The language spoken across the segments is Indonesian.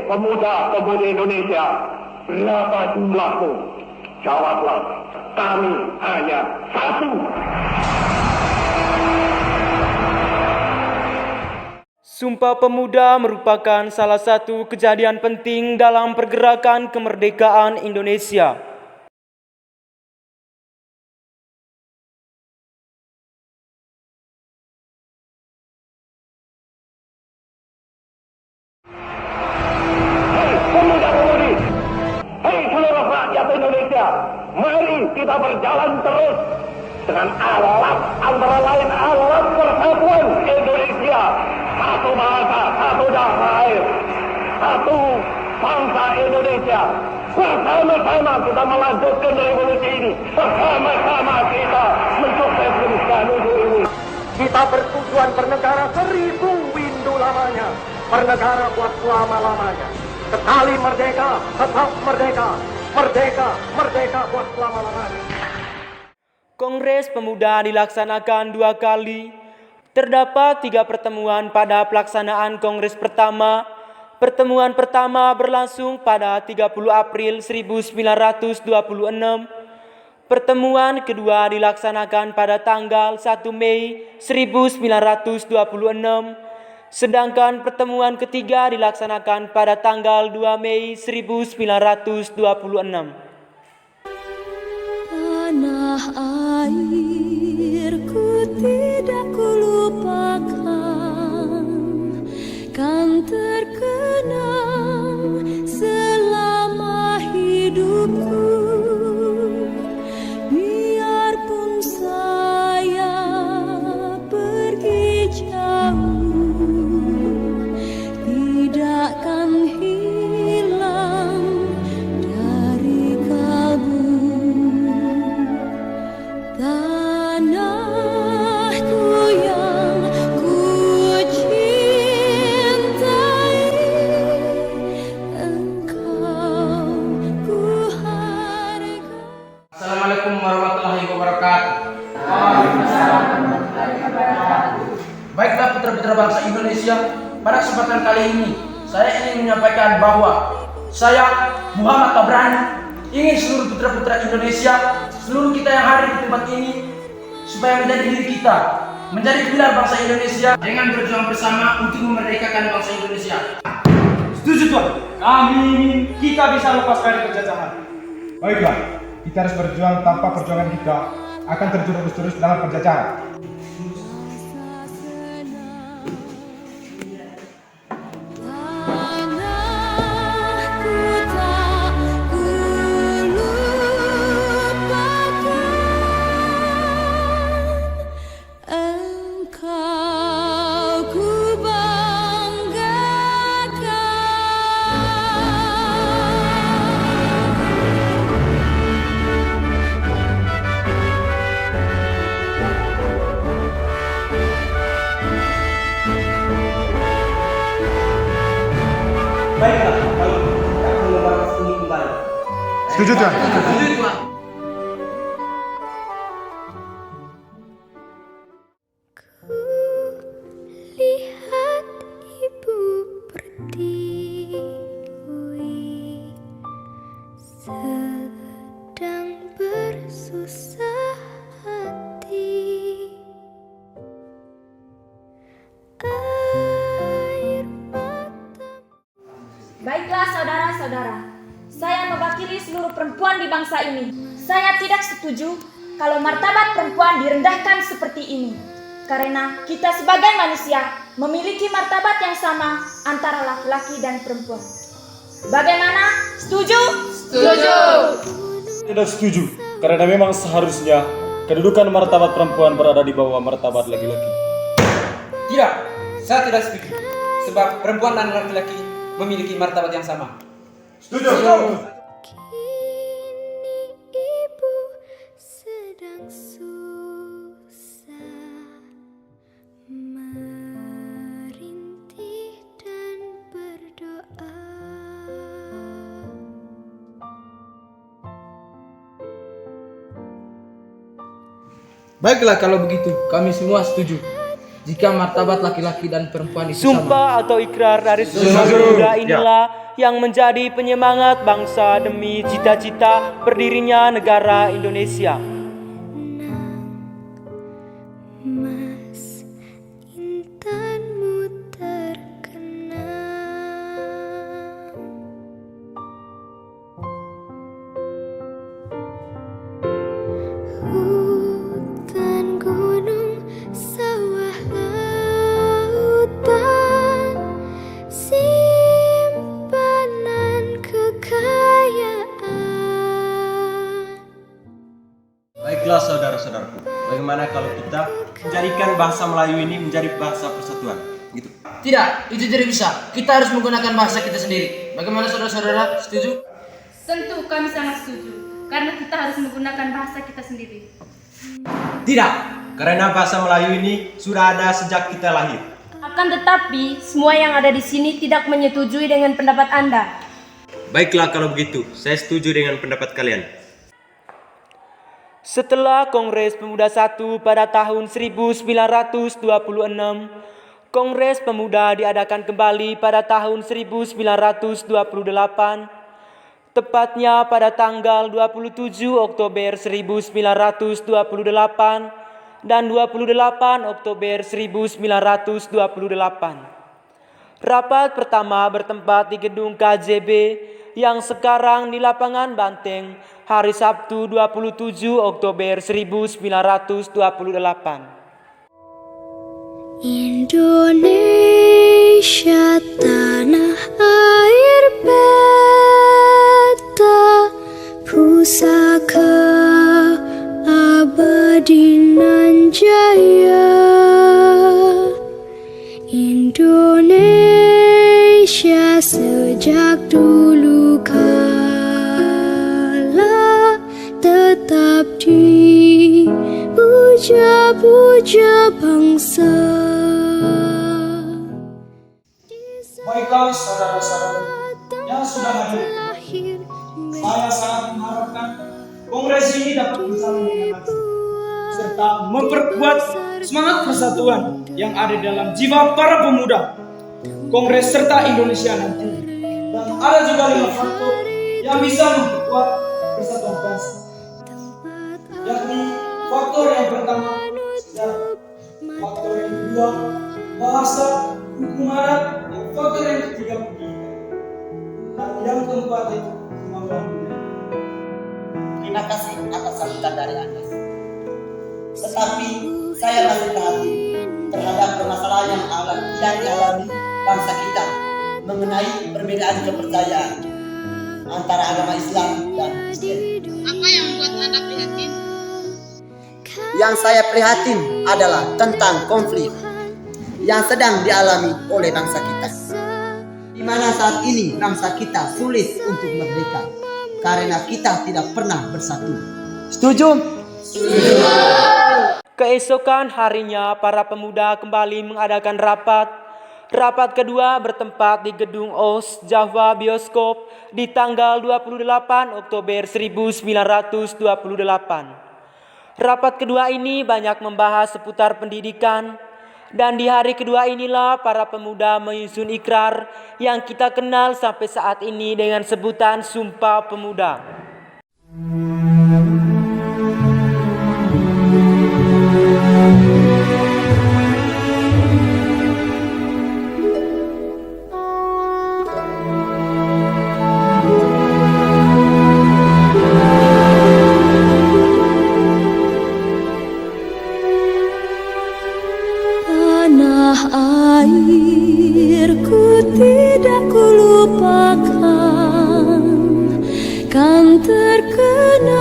pemuda-pemudi Indonesia, berapa jumlahmu? Jawablah, kami hanya satu. Sumpah Pemuda merupakan salah satu kejadian penting dalam pergerakan kemerdekaan Indonesia. Hei pemuda-pemudi, hei seluruh rakyat Indonesia, mari kita berjalan terus dengan alat antara lain alat persatuan Indonesia. Satu bahasa, satu darah air, satu bangsa Indonesia. Bersama-sama kita melanjutkan revolusi ini. Bersama-sama kita mensukseskan ini. Kita bertujuan bernegara 1000 windu lamanya. Bernegara buat selama-lamanya. Sekali merdeka, tetap merdeka. Merdeka, merdeka buat selama-lamanya. Kongres Pemuda dilaksanakan 2 kali. Terdapat 3 pertemuan pada pelaksanaan Kongres pertama. Pertemuan pertama berlangsung pada 30 April 1926. Pertemuan kedua dilaksanakan pada tanggal 1 Mei 1926. Sedangkan pertemuan ketiga dilaksanakan pada tanggal 2 Mei 1926. Tanah airku tidak kulupakan, kan terkenang selama hidupku. Biarpun saya pergi jauh, tidakkan hilang dari kalbu. Tanahku yang ku cintai, engkau ku hargai. Assalamualaikum warahmatullahi wabarakatuh. Baiklah putra-putra bangsa Indonesia, pada kesempatan kali ini saya ingin menyampaikan bahwa saya Muhammad Tabrani ingin seluruh putra-putra Indonesia, seluruh kita yang hadir di tempat ini, supaya menjadi diri kita, menjadi pilar bangsa Indonesia dengan berjuang bersama untuk memerdekakan bangsa Indonesia. Setuju Tuan, kami ingin kita bisa lepas dari penjajahan. Baiklah, kita harus berjuang. Tanpa perjuangan kita akan terjerumus terus dalam penjajahan. Tanahku tak kulupakan, engkau ku banggakan. Baiklah, kalau kita akan membahas ini kembali. Setuju Tuan? Setuju Tuan. Lihat ibu pertiwi sedang bersusah hati. Air mata. Baiklah saudara-saudara, saya mewakili seluruh perempuan di bangsa ini. Saya tidak setuju kalau martabat perempuan direndahkan seperti ini. Karena kita sebagai manusia memiliki martabat yang sama antara laki-laki dan perempuan. Bagaimana? Setuju? Setuju! Tidak setuju, karena memang seharusnya kedudukan martabat perempuan berada di bawah martabat laki-laki. Tidak, saya tidak setuju. Sebab perempuan dan laki-laki memiliki martabat yang sama. Setuju. Kini ibu sedang susah merintih dan berdoa. Baiklah kalau begitu, kami semua setuju. jika martabat laki-laki dan perempuan itu Sumpah atau ikrar dari Sumpah Pemuda inilah yang menjadi penyemangat bangsa demi cita-cita berdirinya negara Indonesia. Mas, intanmu terkenal. Hutan, gunung, sawah, lautan, simpanan kekayaan. Baiklah saudara-saudaraku, bagaimana kalau kita menjadikan bahasa Melayu ini menjadi bahasa persatuan? Gitu. Tidak, itu tidak bisa. Kita harus menggunakan bahasa kita sendiri. Bagaimana saudara-saudara, setuju? Tentu kami sangat setuju, karena kita harus menggunakan bahasa kita sendiri. Tidak, karena bahasa Melayu ini sudah ada sejak kita lahir. Akan tetapi, semua yang ada di sini tidak menyetujui dengan pendapat Anda. Baiklah kalau begitu, saya setuju dengan pendapat kalian. Setelah Kongres Pemuda I pada tahun 1926, Kongres Pemuda diadakan kembali pada tahun 1928, tepatnya pada tanggal 27 Oktober 1928 dan 28 Oktober 1928. Rapat pertama bertempat di gedung KJB yang sekarang di lapangan Banteng hari Sabtu 27 Oktober 1928. Indonesia tanah air beta, pusaka abadi nan jaya. Indonesia sejak dulu kala tetap dipuja-puja bangsa. Baiklah saudara-saudara yang sudah hadir, saya sangat mengharapkan kongres ini dapat berjalan dengan lancar serta memperkuat semangat persatuan yang ada dalam jiwa para pemuda kongres serta Indonesia nanti. Dan ada juga 5 faktor yang bisa memperkuat persatuan bangsa, yakni faktor yang pertama sejarah, faktor yang kedua bahasa, hukum adat, dan faktor yang ketiga pendidikan, dan yang keempat itu kemampuan budaya. Terima kasih atas sambutan dari Anda. Tetapi saya masih prihatin terhadap permasalahan yang dialami bangsa kita mengenai perbedaan kepercayaan antara agama Islam dan Kristen. Apa yang membuat Anda prihatin? Yang saya prihatin adalah tentang konflik yang sedang dialami oleh bangsa kita, di mana saat ini bangsa kita sulit untuk merdeka karena kita tidak pernah bersatu. Setuju? Keesokan harinya para pemuda kembali mengadakan rapat. Rapat kedua bertempat di Gedung OS Jawa Bioskop di tanggal 28 Oktober 1928. Rapat kedua ini banyak membahas seputar pendidikan, dan di hari kedua inilah para pemuda menyusun ikrar yang kita kenal sampai saat ini dengan sebutan Sumpah Pemuda. Airku tidak kulupakan, kan terkenal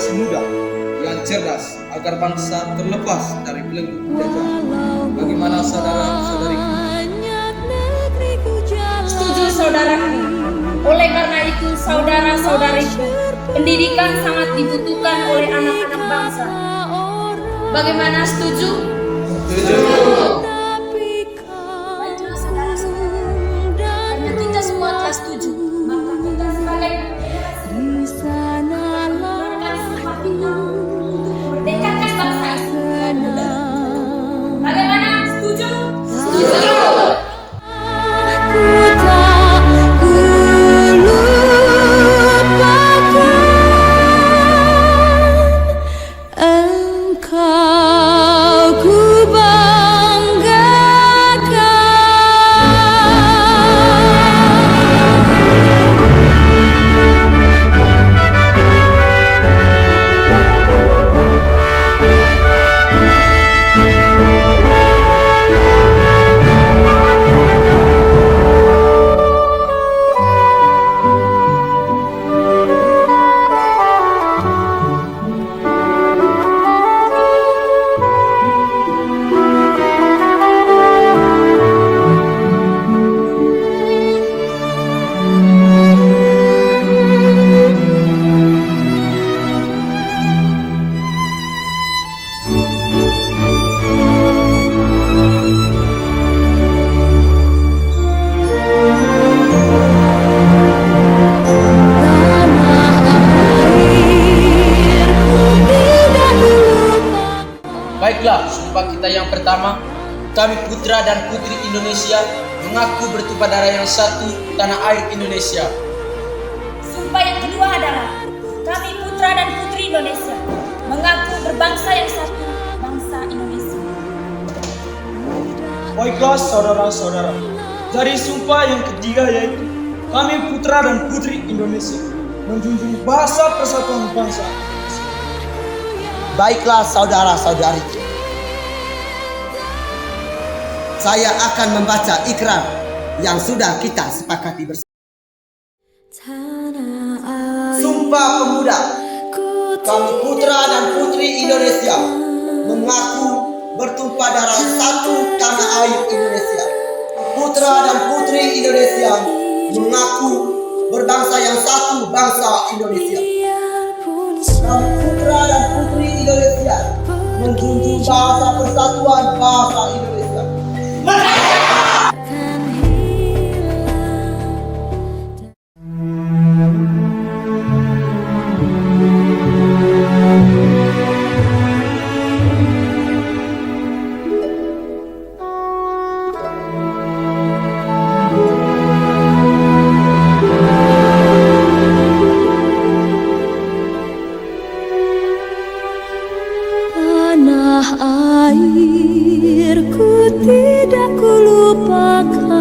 generasi muda yang cerdas agar bangsa terlepas dari belenggu penjajah. Bagaimana saudara-saudariku? Setuju saudaraku. Oleh karena itu saudara-saudariku, pendidikan sangat dibutuhkan oleh anak-anak bangsa. Bagaimana setuju? Setuju. Baiklah saudara-saudara, karena kita semua telah setuju, maka kita sebagai generasi mengeluarkan sumpah kita untuk memerdekakan bangsa ini. Bagaimana? Setuju? Setuju. Baiklah, sumpah kita yang pertama, kami putra dan putri Indonesia mengaku bertumpah darah yang satu, tanah air Indonesia. Sumpah yang kedua adalah kami putra dan putri Indonesia mengaku berbangsa yang satu, bangsa Indonesia. Baiklah saudara-saudara, dari sumpah yang ketiga yaitu kami putra dan putri Indonesia menjunjung bahasa persatuan bangsa. Baiklah saudara-saudari, saya akan membaca ikrar yang sudah kita sepakati bersama. Sumpah Pemuda, kami putra dan putri Indonesia mengaku bertumpah darah satu tanah air Indonesia. Putra dan putri Indonesia mengaku berbangsa yang satu, bangsa Indonesia. Kami putra dan putri Indonesia menjunjung bahasa persatuan bangsa Indonesia. Tanah airku tidak kulupakan.